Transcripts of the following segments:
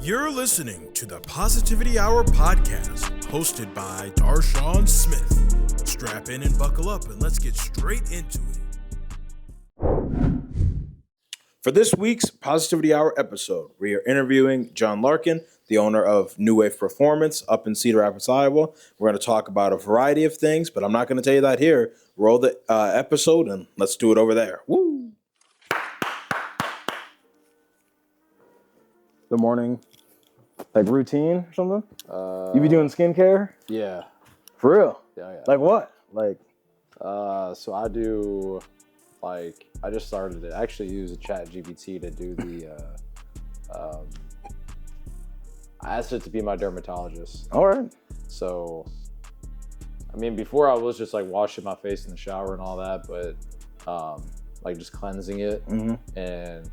You're listening to the Positivity Hour podcast, hosted by Darshaun Smith. Strap in and buckle up, and let's get straight into it. For this week's Positivity Hour episode, we are interviewing John Larkin, the owner of New Wave Performance up in Cedar Rapids, Iowa. We're going to talk about a variety of things, but I'm not going to tell you that here. Roll the episode, and let's do it over there. Woo! Good morning. Like routine or something? You be doing skincare? Yeah. For real? Yeah. Like what? So I do, I just started it. I actually use a ChatGPT to do the, I asked it to be my dermatologist. All right. So, before I was just washing my face in the shower and all that, but just cleansing it and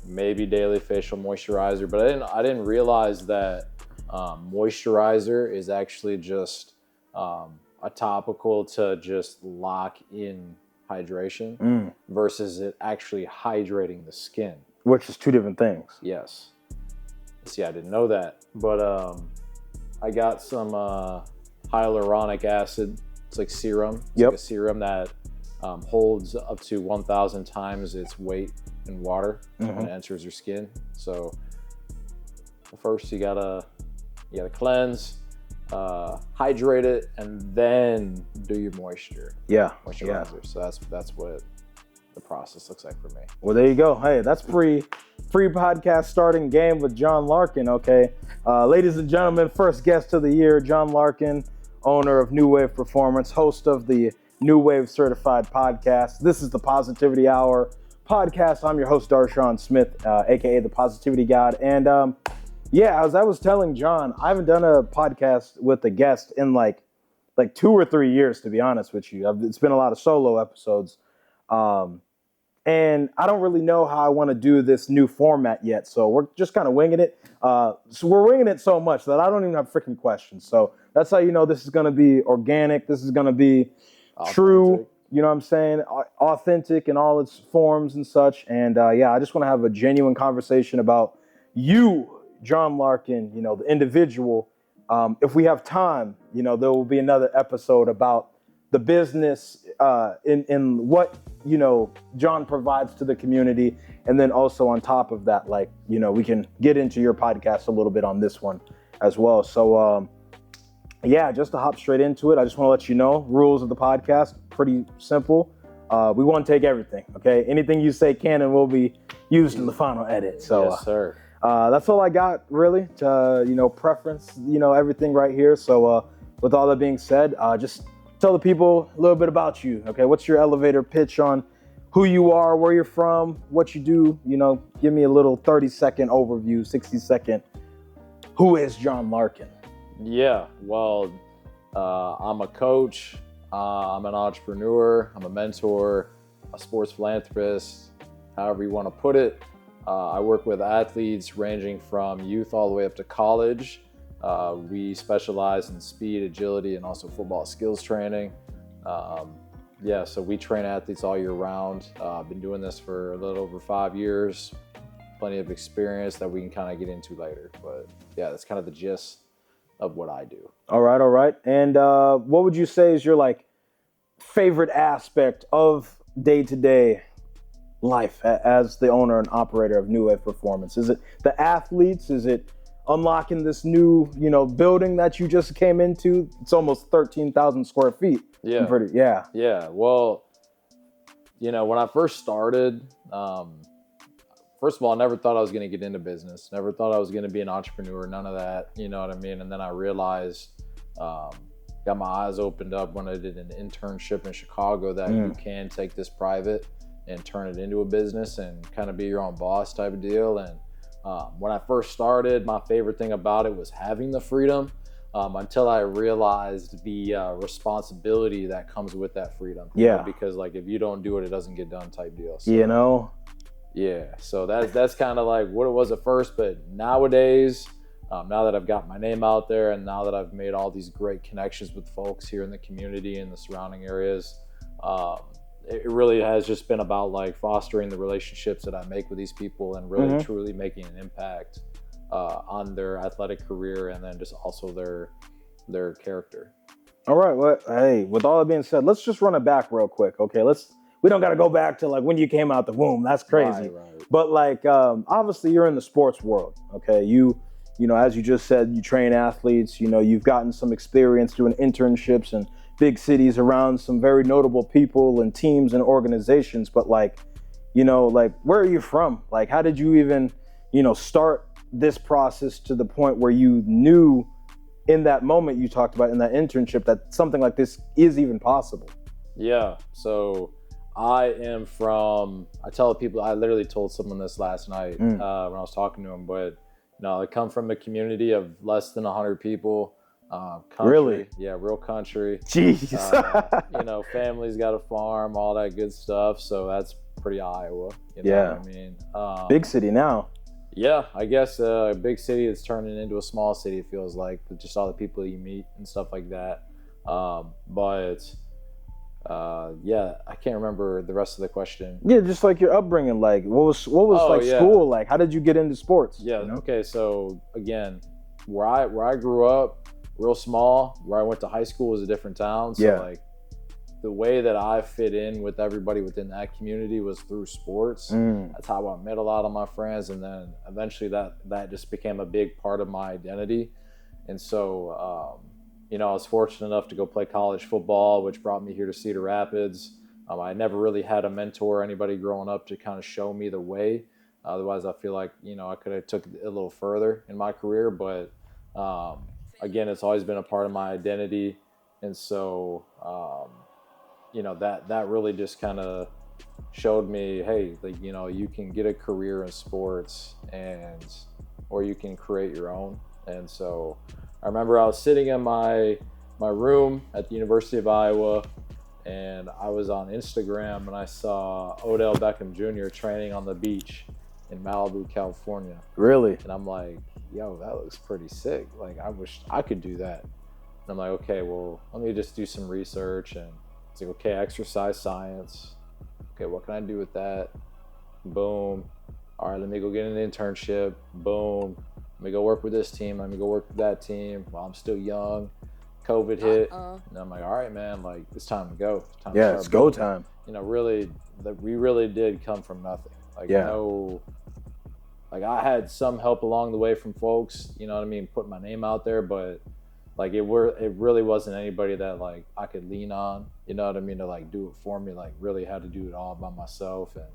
maybe daily facial moisturizer. But I didn't realize that moisturizer is actually just a topical to just lock in hydration versus it actually hydrating the skin. Which is two different things. Yes. See, I didn't know that. But I got some hyaluronic acid. It's like serum. It's like a serum that holds up to 1,000 times its weight in water when it enters your skin. So first you gotta cleanse, hydrate it, and then do your moisturizer. Yeah. So that's what the process looks like for me. Well, there you go. Hey, that's free podcast starting game with John Larkin. Okay, ladies and gentlemen, first guest of the year, John Larkin, owner of New Wave Performance, host of the New Wave Certified podcast. This is the Positivity Hour podcast. I'm your host, Darshaun Smith, aka the Positivity God. And as I was telling John, I haven't done a podcast with a guest in like 2 or 3 years, to be honest with you. It's been a lot of solo episodes. And I don't really know how I want to do this new format yet. So we're just kind of winging it. So we're winging it so much that I don't even have freaking questions. So that's how you know this is going to be organic. This is going to be true. You know what I'm saying? Authentic in all its forms and such. And I just want to have a genuine conversation about you, John Larkin, the individual. If we have time, there will be another episode about the business in what, John provides to the community. And then also on top of that, we can get into your podcast a little bit on this one as well. So, just to hop straight into it, I just want to let you know, rules of the podcast, pretty simple. We want to take everything, okay? Anything you say can and will be used in the final edit. So, yes, sir. That's all I got, really, to, preference, everything right here. So, with all that being said, just tell the people a little bit about you, okay? What's your elevator pitch on who you are, where you're from, what you do? Give me a little 30-second overview, 60-second. Who is John Larkin? Yeah, well, I'm a coach, I'm an entrepreneur, I'm a mentor, a sports philanthropist, however you want to put it. I work with athletes ranging from youth all the way up to college. We specialize in speed, agility, and also football skills training. So we train athletes all year round. I've been doing this for a little over 5 years, plenty of experience that we can kind of get into later. But that's kind of the gist of what I do. All right. And what would you say is your favorite aspect of day-to-day life as the owner and operator of New Wave Performance? Is it the athletes? Is it unlocking this new, building that you just came into? It's almost 13,000 square feet. Yeah. Yeah. Well, when I first started, first of all, I never thought I was going to get into business. Never thought I was going to be an entrepreneur. None of that. You know what I mean? And then I realized, got my eyes opened up when I did an internship in Chicago that you can take this private and turn it into a business and kind of be your own boss type of deal. And when I first started, my favorite thing about it was having the freedom until I realized the responsibility that comes with that freedom. Yeah. Because if you don't do it, it doesn't get done type deal. So, Yeah, so that's kind of what it was at first, but nowadays, now that I've got my name out there and now that I've made all these great connections with folks here in the community and the surrounding areas, it really has just been about like fostering the relationships that I make with these people and really truly making an impact on their athletic career, and then just also their character. All right. Well, hey, with all that being said, let's just run it back real quick. Okay. We don't got to go back to like when you came out the womb. That's crazy. Right. But like, obviously you're in the sports world. Okay. You know, as you just said, you train athletes, you know, you've gotten some experience doing internships in big cities around some very notable people and teams and organizations. But like, you know, like, where are you from? Like, how did you even, you know, start this process to the point where you knew in that moment you talked about in that internship that something like this is even possible? Yeah. So I tell people, I literally told someone this last night when I was talking to him, but I come from a community of less than 100 people. Country, really? Yeah, real country. Jeez. You know, family's got a farm, all that good stuff. So that's pretty Iowa. You know Yeah. what I mean? Big city now. Yeah, I guess a big city that's turning into a small city, it feels like, with just all the people you meet and stuff like that. Yeah, I can't remember the rest of the question. Yeah, just like your upbringing, like what was school like? How did you get into sports? Yeah, you know? Okay, so again, where I grew up, real small. Where I went to high school was a different town. So like the way that I fit in with everybody within that community was through sports. That's how I met a lot of my friends, and then eventually that just became a big part of my identity. And so I was fortunate enough to go play college football, which brought me here to Cedar Rapids. I never really had a mentor or anybody growing up to kind of show me the way. Otherwise, I feel like, I could have took it a little further in my career. But again, it's always been a part of my identity. And so, that really just kind of showed me, hey, like, you can get a career in sports or you can create your own. And so I remember I was sitting in my room at the University of Iowa, and I was on Instagram and I saw Odell Beckham Jr. training on the beach in Malibu, California. Really? And I'm like, yo, that looks pretty sick. Like, I wish I could do that. And I'm like, okay, well, let me just do some research. And it's like, okay, exercise science. Okay, what can I do with that? Boom. All right, let me go get an internship. Boom. Let me go work with this team. Let me go work with that team while I'm still young. COVID hit. And I'm like, all right, man, like, it's time to go. It's time to start it's go time. Really, we really did come from nothing. Like, I had some help along the way from folks, you know what I mean, putting my name out there, but like it really wasn't anybody that like I could lean on, you know what I mean, to like do it for me. Like, really had to do it all by myself, and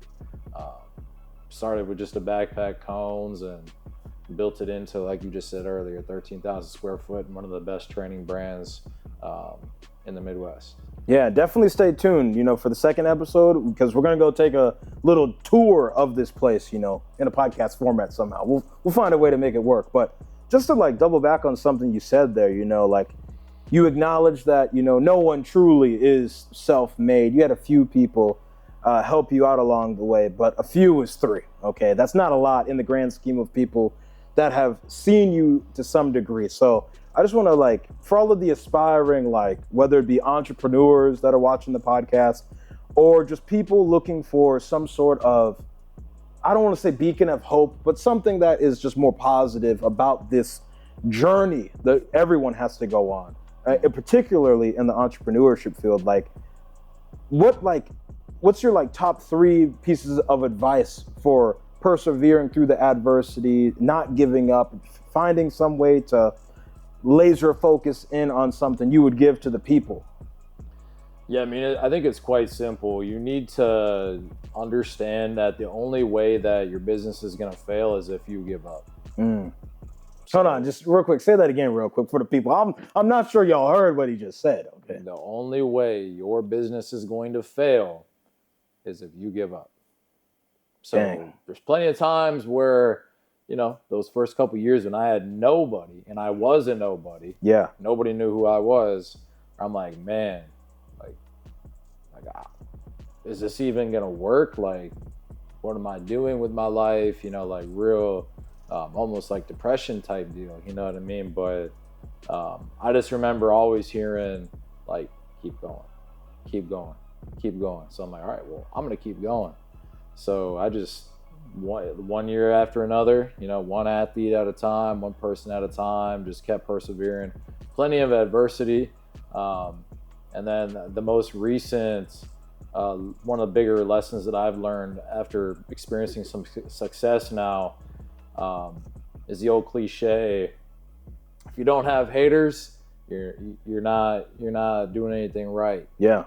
started with just a backpack, cones, and built it into, like you just said earlier, 13,000 square foot and one of the best training brands in the Midwest. Yeah, definitely stay tuned, for the second episode, because we're going to go take a little tour of this place, in a podcast format somehow. We'll find a way to make it work. But just to like double back on something you said there, like you acknowledge that, no one truly is self-made. You had a few people help you out along the way, but a few is three. Okay, that's not a lot in the grand scheme of people that have seen you to some degree. So I just want to, like, for all of the aspiring, like, whether it be entrepreneurs that are watching the podcast or just people looking for some sort of, I don't want to say beacon of hope, but something that is just more positive about this journey that everyone has to go on, particularly in the entrepreneurship field. Like, what's your like top three pieces of advice for persevering through the adversity, not giving up, finding some way to laser focus in on something you would give to the people? Yeah, I mean, I think it's quite simple. You need to understand that the only way that your business is going to fail is if you give up. Hold on, just real quick. Say that again real quick for the people. I'm not sure y'all heard what he just said, okay? The only way your business is going to fail is if you give up. So There's plenty of times where, those first couple years when I had nobody and I was a nobody. Yeah. Nobody knew who I was. I'm like, man, is this even going to work? Like, what am I doing with my life? Like real, almost like depression type deal. You know what I mean? But I just remember always hearing like, keep going, keep going, keep going. So I'm like, all right, well, I'm going to keep going. So I just one year after another, one athlete at a time, one person at a time, just kept persevering. Plenty of adversity. And then the most recent, one of the bigger lessons that I've learned after experiencing some success now, is the old cliche: if you don't have haters, you're not doing anything right. Yeah.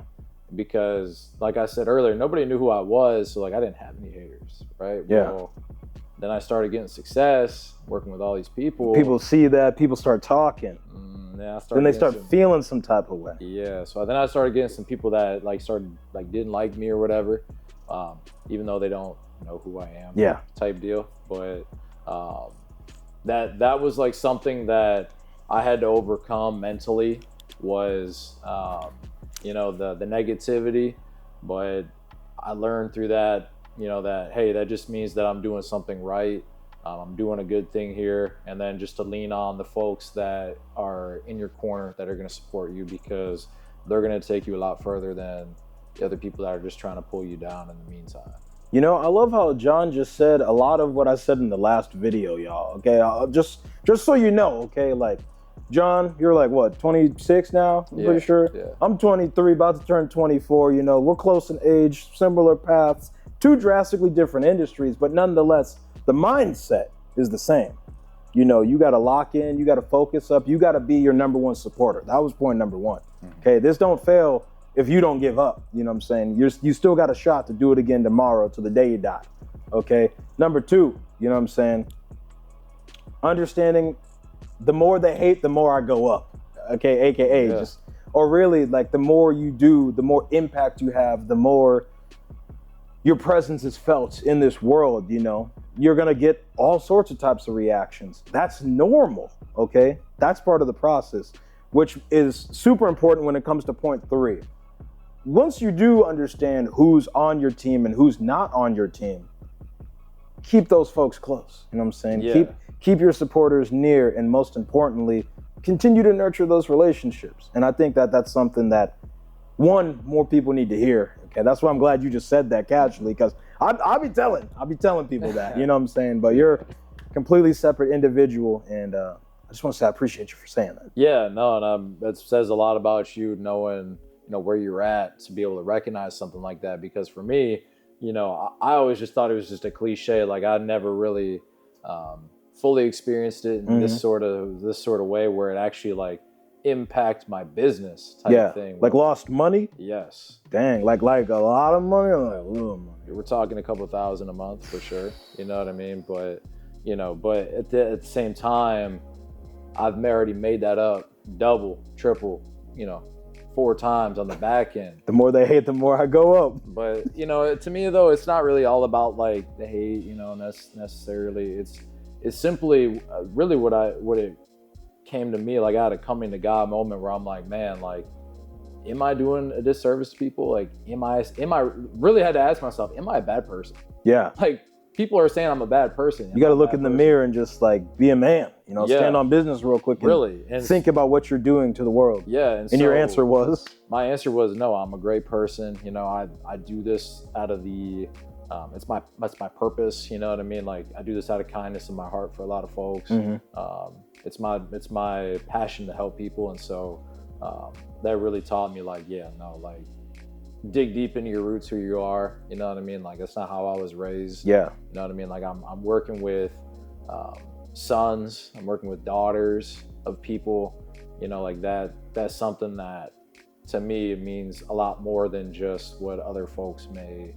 Because like I said earlier, nobody knew who I was, so like I didn't have any haters, right? Yeah. Well, then I started getting success, working with all these people. People see that, people start talking. Then they start feeling some type of way. Yeah, so then I started getting some people that didn't like me or whatever, even though they don't know who I am. Yeah. Type deal. But that was like something that I had to overcome mentally, was the negativity. But I learned through that, that hey, that just means that I'm doing something right. I'm doing a good thing here, and then just to lean on the folks that are in your corner that are going to support you, because they're going to take you a lot further than the other people that are just trying to pull you down in the meantime. I love how John just said a lot of what I said in the last video, y'all. Okay, just so you know, okay, like John, you're like what, 26 now? I'm pretty sure. Yeah. I'm 23, about to turn 24. We're close in age, similar paths, two drastically different industries, but nonetheless, the mindset is the same. You got to lock in, you got to focus up, you got to be your number one supporter. That was point number one. Okay, this don't fail if you don't give up. You know what I'm saying? You still got a shot to do it again tomorrow to the day you die. Okay, number two, you know what I'm saying? Understanding the more they hate, the more I go up. Okay, AKA or really like the more you do, the more impact you have, the more your presence is felt in this world. You're gonna get all sorts of types of reactions. That's normal, okay? That's part of the process, which is super important when it comes to point three. Once you do understand who's on your team and who's not on your team, keep those folks close. You know what I'm saying? Yeah. Keep your supporters near, and most importantly, continue to nurture those relationships. And I think that that's something that more people need to hear. Okay, that's why I'm glad you just said that casually, because I'll be telling people that, you know what I'm saying? But you're a completely separate individual, and I just want to say I appreciate you for saying that. Yeah, no, and that says a lot about you, knowing where you're at, to be able to recognize something like that. Because for me, I always just thought it was just a cliche. Like I never really fully experienced it in this sort of way, where it actually like impact my business type of thing. Like lost money? Yes. Like a lot of money or like a little money? We're talking a couple $1,000 a month for sure. You know what I mean? But at the same time, I've already made that up double, triple, 4 times on the back end. The more they hate, the more I go up. But to me though, it's not really all about like the hate, necessarily. It's simply really what it came to me. Like I had a coming to God moment where I'm like, man, like, am I doing a disservice to people? Like, am I really had to ask myself, am I a bad person? Yeah. Like people are saying I'm a bad person. You got to look in the mirror and just like be a man, stand on business real quick. And think about what you're doing to the world. Yeah. And your answer was? My answer was, no, I'm a great person. I do this out of the, that's my purpose. You know what I mean? Like I do this out of kindness in my heart for a lot of folks. It's my passion to help people. And so that really taught me like, dig deep into your roots, who you are. You know what I mean? Like that's not how I was raised. Yeah. You know what I mean? Like I'm working with sons, I'm working with daughters of people, like that's something that to me it means a lot more than just what other folks may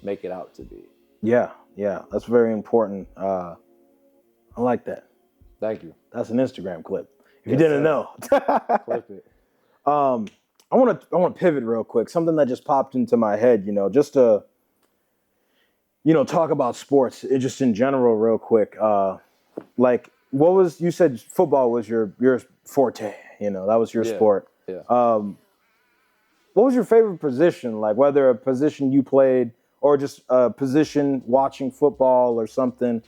make it out to be. Yeah, that's very important. I like that. Thank you. That's an Instagram clip. If you didn't know. Clip it. I want to pivot real quick. Something that just popped into my head, just to talk about sports, just in general real quick. Like you said football was your forte, that was your sport. Yeah. What was your favorite position? Like whether a position you played or just a position watching football or something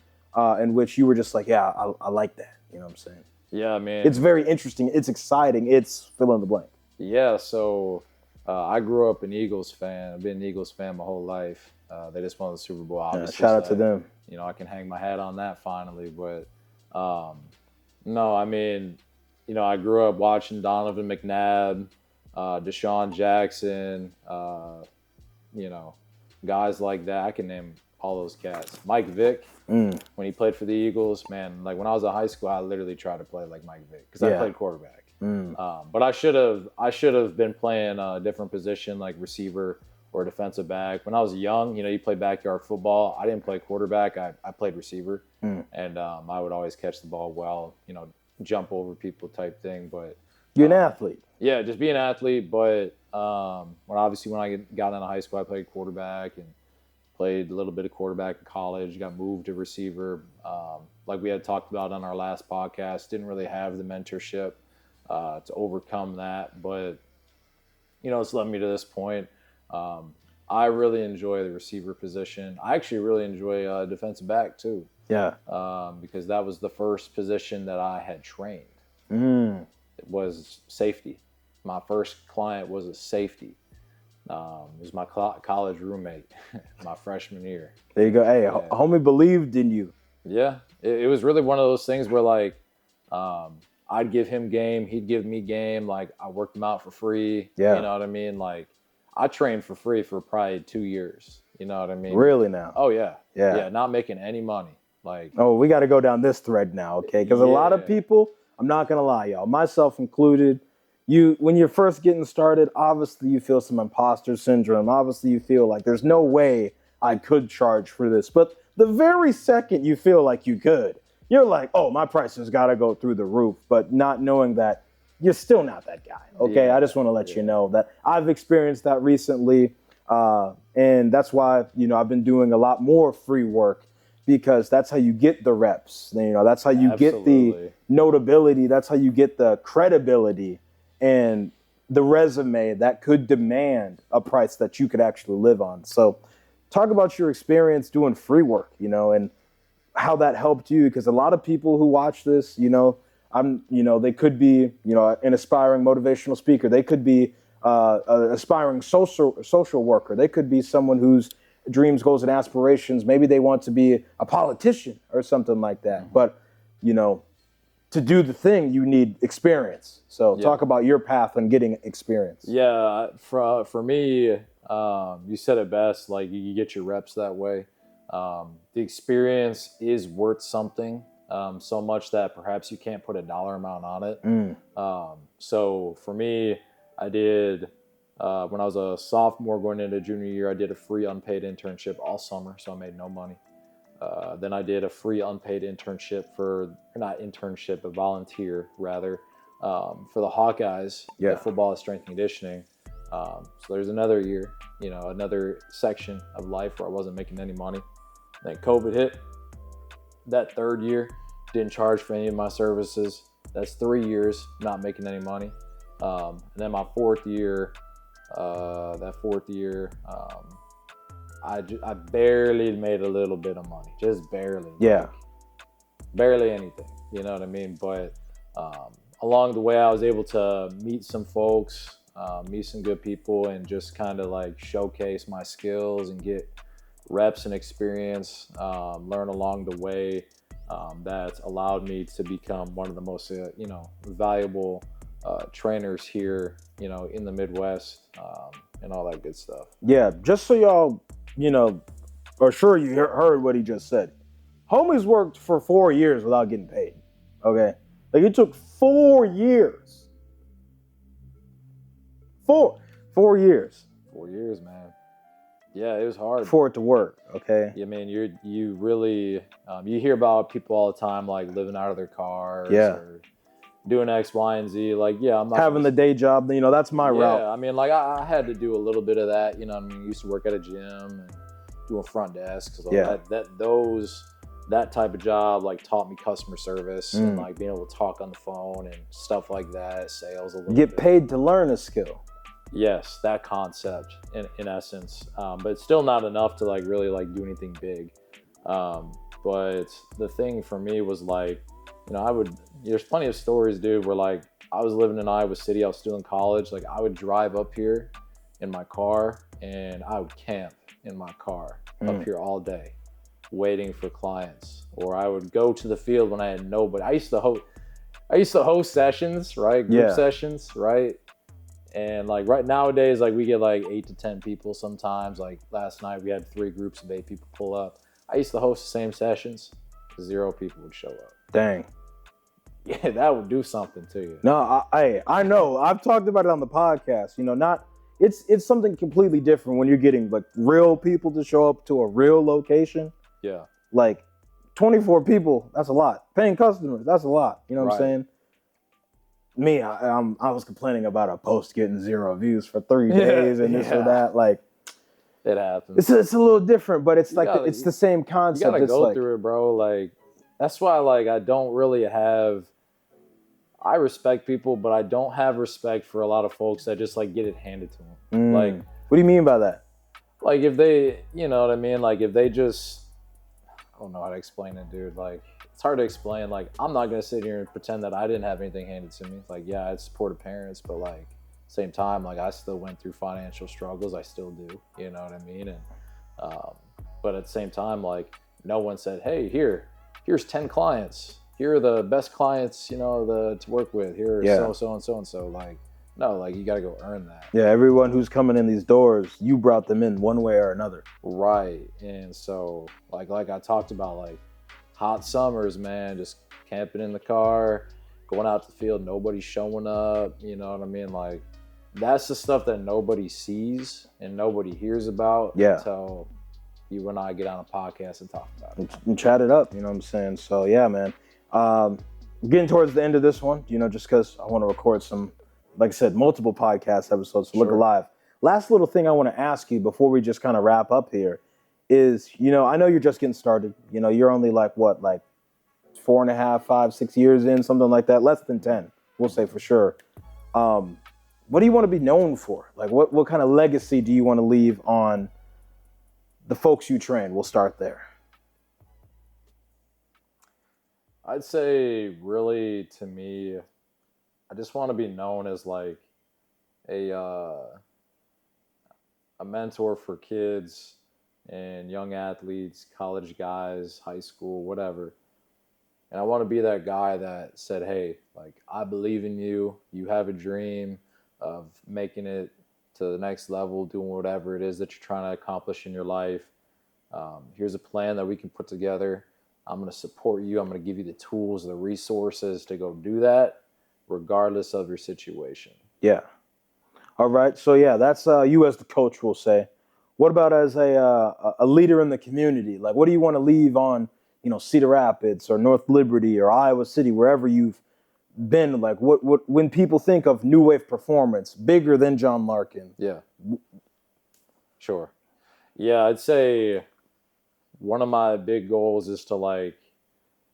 in which you were just like, yeah, I like that. You know what I'm saying? Yeah, I mean. It's very interesting. It's exciting. It's fill in the blank. Yeah, so I grew up an Eagles fan. I've been an Eagles fan my whole life. They just won the Super Bowl. Obviously, shout out to them. You know, I can hang my hat on that finally. But no, I mean, you know, I grew up watching Donovan McNabb, Darshaun Jackson, you know, guys like that. I can name all those cats. Mike Vick, when he played for the Eagles, man, like when I was in high school, I literally tried to play like Mike Vick because I played quarterback. But I should have been playing a different position like receiver or defensive back. When I was young, you know, you play backyard football. I didn't play quarterback. I played receiver, and I would always catch the ball well, you know, jump over people type thing. But you're an athlete. Yeah, just be an athlete. But when I got into high school, I played quarterback and played a little bit of quarterback in college. Got moved to receiver. Like we had talked about on our last podcast, didn't really have the mentorship to overcome that. But you know, it's led me to this point. I really enjoy the receiver position. I actually really enjoy defensive back too. Yeah. Because that was the first position that I had trained. It was safety. My first client was a safety. It was my college roommate, my freshman year. There you go. Hey, homie believed in you. Yeah. It was really one of those things where like, I'd give him game, he'd give me game. Like I worked him out for free. Yeah. You know what I mean? Like I trained for free for probably 2 years. You know what I mean? Really now? Oh yeah. Yeah. Yeah. Not making any money. Like, oh, we got to go down this thread now, okay? Because a lot of people, I'm not gonna lie, y'all, myself included, when you're first getting started, obviously you feel some imposter syndrome. Obviously you feel like there's no way I could charge for this. But the very second you feel like you could, you're like, oh, my price has got to go through the roof. But not knowing that you're still not that guy, okay? Yeah. I just want to let you know that I've experienced that recently. And that's why, you know, I've been doing a lot more free work, because that's how you get the reps. You know, that's how you get the notability. That's how you get the credibility and the resume that could demand a price that you could actually live on. So talk about your experience doing free work, you know, and how that helped you. Because a lot of people who watch this, you know, they could be, you know, an aspiring motivational speaker. They could be an aspiring social worker. They could be someone whose dreams, goals, and aspirations, maybe they want to be a politician or something like that. But, you know, to do the thing, you need experience. So talk about your path on getting experience. Yeah, for me, you said it best, like you get your reps that way. The experience is worth something, so much that perhaps you can't put a dollar amount on it. So for me, I did, when I was a sophomore going into junior year, I did a free unpaid internship all summer, so I made no money. Then I did a free unpaid internship a volunteer rather, for the Hawkeyes, the football and strength and conditioning. So there's another year, you know, another section of life where I wasn't making any money. Then COVID hit. That third year, didn't charge for any of my services. That's 3 years not making any money. And then my fourth year, I barely made a little bit of money, just barely. Yeah. Like, barely anything, you know what I mean? But along the way, I was able to meet some folks, meet some good people, and just kind of like showcase my skills and get reps and experience, learn along the way. That's allowed me to become one of the most, valuable trainers here, you know, in the Midwest, and all that good stuff. Yeah, just so y'all, you know, or sure you heard what he just said. Homie's worked for 4 years without getting paid, okay? Like, it took 4 years. 4 years. 4 years, man. Yeah, it was hard. For it to work, okay? Yeah, man, you really, you hear about people all the time, like, living out of their cars or doing X, Y, and Z. Like, yeah, I'm not having the day job, you know, that's my route. Yeah, I mean, like, I had to do a little bit of that, you know what I mean? I used to work at a gym and doing front desk. So that type of job, like, taught me customer service and, like, being able to talk on the phone and stuff like that, sales a little bit. Get paid to learn a skill. Yes, that concept in essence, but it's still not enough to like really like do anything big. But the thing for me was like, you know, there's plenty of stories, dude, where like I was living in Iowa City, I was still in college. Like I would drive up here in my car and I would camp in my car up here all day waiting for clients, or I would go to the field when I had nobody. I used to host sessions, right? Group sessions, right? And like right nowadays, like we get like 8 to 10 people sometimes. Like last night we had 3 groups of 8 people pull up. I used to host the same sessions. 0 people would show up. Dang. Yeah, that would do something to you. No, I know. I've talked about it on the podcast. You know, it's something completely different when you're getting like real people to show up to a real location. Yeah. Like 24 people, that's a lot. Paying customers, that's a lot. You know what I'm saying? Me, I was complaining about a post getting 0 views for 3 days and this or that. Like, it happens. It's a little different, but it's like it's the same concept. You gotta it's go like, through it, bro. Like, that's why, like, I don't really have. I respect people, but I don't have respect for a lot of folks that just like get it handed to them. Like, what do you mean by that? Like, if they, you know what I mean? Like, if they just, I don't know how to explain it, dude. Like, it's hard to explain. Like, I'm not gonna sit here and pretend that I didn't have anything handed to me. Like, yeah, I supported parents, but like, same time, like I still went through financial struggles. I still do. You know what I mean? And but at the same time, like, no one said, "Hey, here's 10 clients. Here are the best clients, you know, to work with. Here are so and so." Like, no, like you gotta go earn that. Yeah, everyone who's coming in these doors, you brought them in one way or another. Right. And so, like I talked about, like hot summers, man, just camping in the car, going out to the field, nobody's showing up. You know what I mean? Like, that's the stuff that nobody sees and nobody hears about until you and I get on a podcast and talk about it. And chat it up, you know what I'm saying? So, yeah, man. Getting towards the end of this one, you know, just because I want to record some, like I said, multiple podcast episodes to look alive. Last little thing I want to ask you before we just kind of wrap up here is, you know, I know you're just getting started. You know, you're only like 4.5, 5, 6 years in, something like that. Less than 10, we'll say for sure. What do you want to be known for? Like, what kind of legacy do you want to leave on the folks you train? We'll start there. I'd say, really, to me, I just want to be known as like a mentor for kids and young athletes, college guys, high school, whatever. And I want to be that guy that said, "Hey, like, I believe in you. You have a dream of making it to the next level, doing whatever it is that you're trying to accomplish in your life. Here's a plan that we can put together. I'm going to support you. I'm going to give you the tools, the resources to go do that, regardless of your situation." Yeah. All right. So, yeah, that's you as the coach will say. What about as a leader in the community? Like, what do you want to leave on, you know, Cedar Rapids or North Liberty or Iowa City, wherever you've been? Like, what when people think of new wave performance, bigger than John Larkin? Yeah. Sure. Yeah, I'd say one of my big goals is to like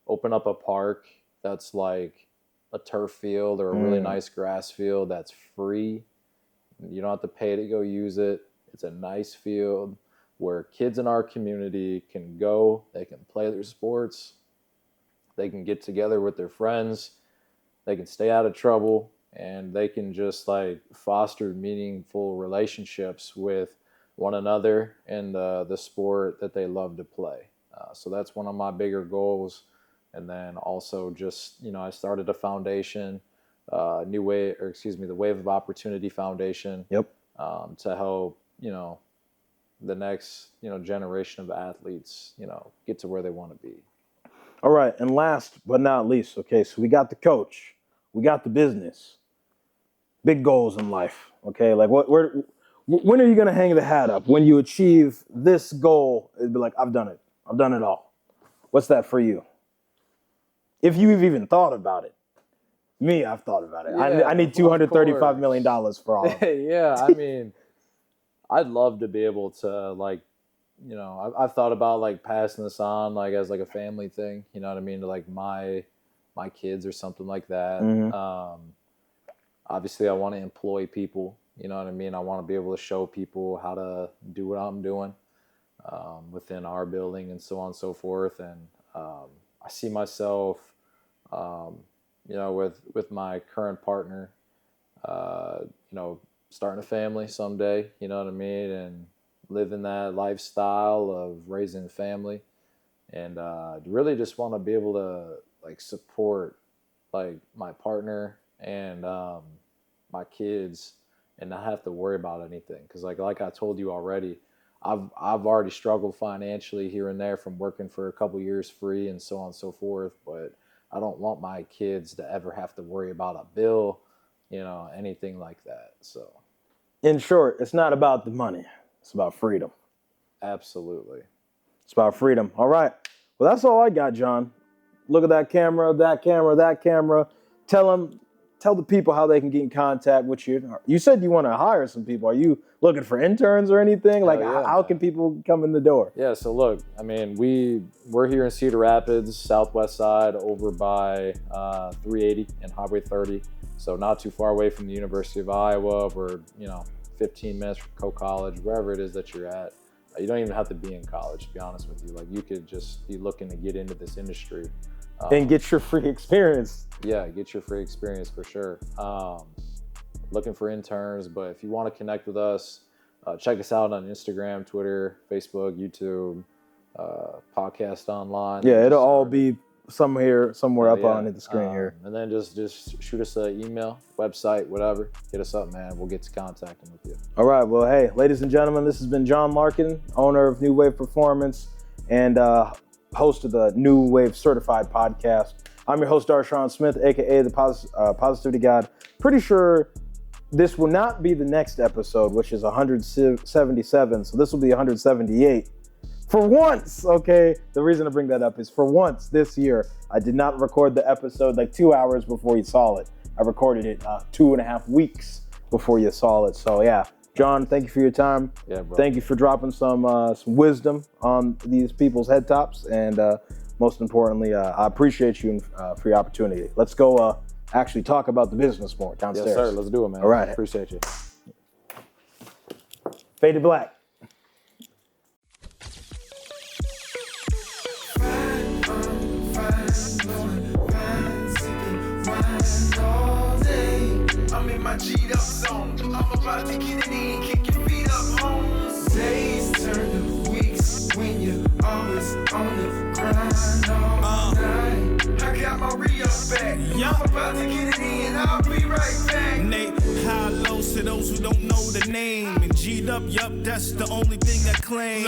open up a park that's like a turf field or a really nice grass field that's free. You don't have to pay to go use it. It's a nice field where kids in our community can go, they can play their sports, they can get together with their friends, they can stay out of trouble, and they can just like foster meaningful relationships with one another in the sport that they love to play. So that's one of my bigger goals. And then also just, you know, I started a foundation, the Wave of Opportunity Foundation. Yep. To help, you know, the next, you know, generation of athletes, you know, get to where they want to be. All right. And last but not least, okay, so we got the coach, we got the business, big goals in life. Okay. Like when are you going to hang the hat up? When you achieve this goal, it'd be like, I've done it. I've done it all. What's that for you? If you've even thought about it. Me, I've thought about it. Yeah, I need $235 million for all of it. Yeah, I mean, I'd love to be able to, like, you know, I've thought about like passing this on like as like a family thing, you know what I mean, to like my kids or something like that. Obviously I want to employ people, you know what I mean? I want to be able to show people how to do what I'm doing within our building and so on and so forth. And I see myself, you know, with my current partner, you know, starting a family someday, you know what I mean? And living that lifestyle of raising a family, and really just want to be able to like support like my partner and my kids, and not have to worry about anything. Because like I told you already, I've already struggled financially here and there from working for a couple years free and so on and so forth. But I don't want my kids to ever have to worry about a bill, anything like that. So, In short, it's not about the money. It's about freedom. absolutely. It's about freedom. All right. Well, that's all I got, John. Look at that camera, that camera, that camera. Tell the people how they can get in contact with you. You said you want to hire some people. Are you looking for interns or anything? Like, yeah, how can people come in the door? Yeah, so look, I mean, we're here in Cedar Rapids, southwest side, over by 380 and Highway 30. So not too far away from the University of Iowa. We're 15 minutes from Coe College, wherever it is that you're at. You don't even have to be in college, to be honest with you. Like, you could just be looking to get into this industry. And get your free experience. Yeah, get your free experience for sure. Looking for interns, but if you want to connect with us, check us out on Instagram, Twitter, Facebook, YouTube, podcast online. Yeah, it'll all be somewhere up on the screen here. And then just shoot us an email, website, whatever. Hit us up, man. We'll get to contacting with you. All right. Well, hey, ladies and gentlemen, this has been John Larkin, owner of New Wave Performance and host of the New Wave Certified podcast. I'm your host, Darshaun Smith, aka the Positivity God. Pretty sure this will not be the next episode, which is 177. So this will be 178. For once, okay? The reason to bring that up is for once this year, I did not record the episode like 2 hours before you saw it. I recorded it 2.5 weeks before you saw it. So yeah, John, thank you for your time. Yeah, bro. Thank you for dropping some wisdom on these people's head tops. And most importantly, I appreciate you for your opportunity. Let's go actually talk about the business more downstairs. Yes, sir. Let's do it, man. All right. Appreciate you. Fade to black. I'm in my G'd up zone. I'm about to get it in, kick your feet up, home. Days turn to weeks when you're always on the grind all night. I got my re-up back. I'm about to get it in, I'll be right back. Nate, high lows to those who don't know the name. And G'd up, yup, that's the only thing I claim.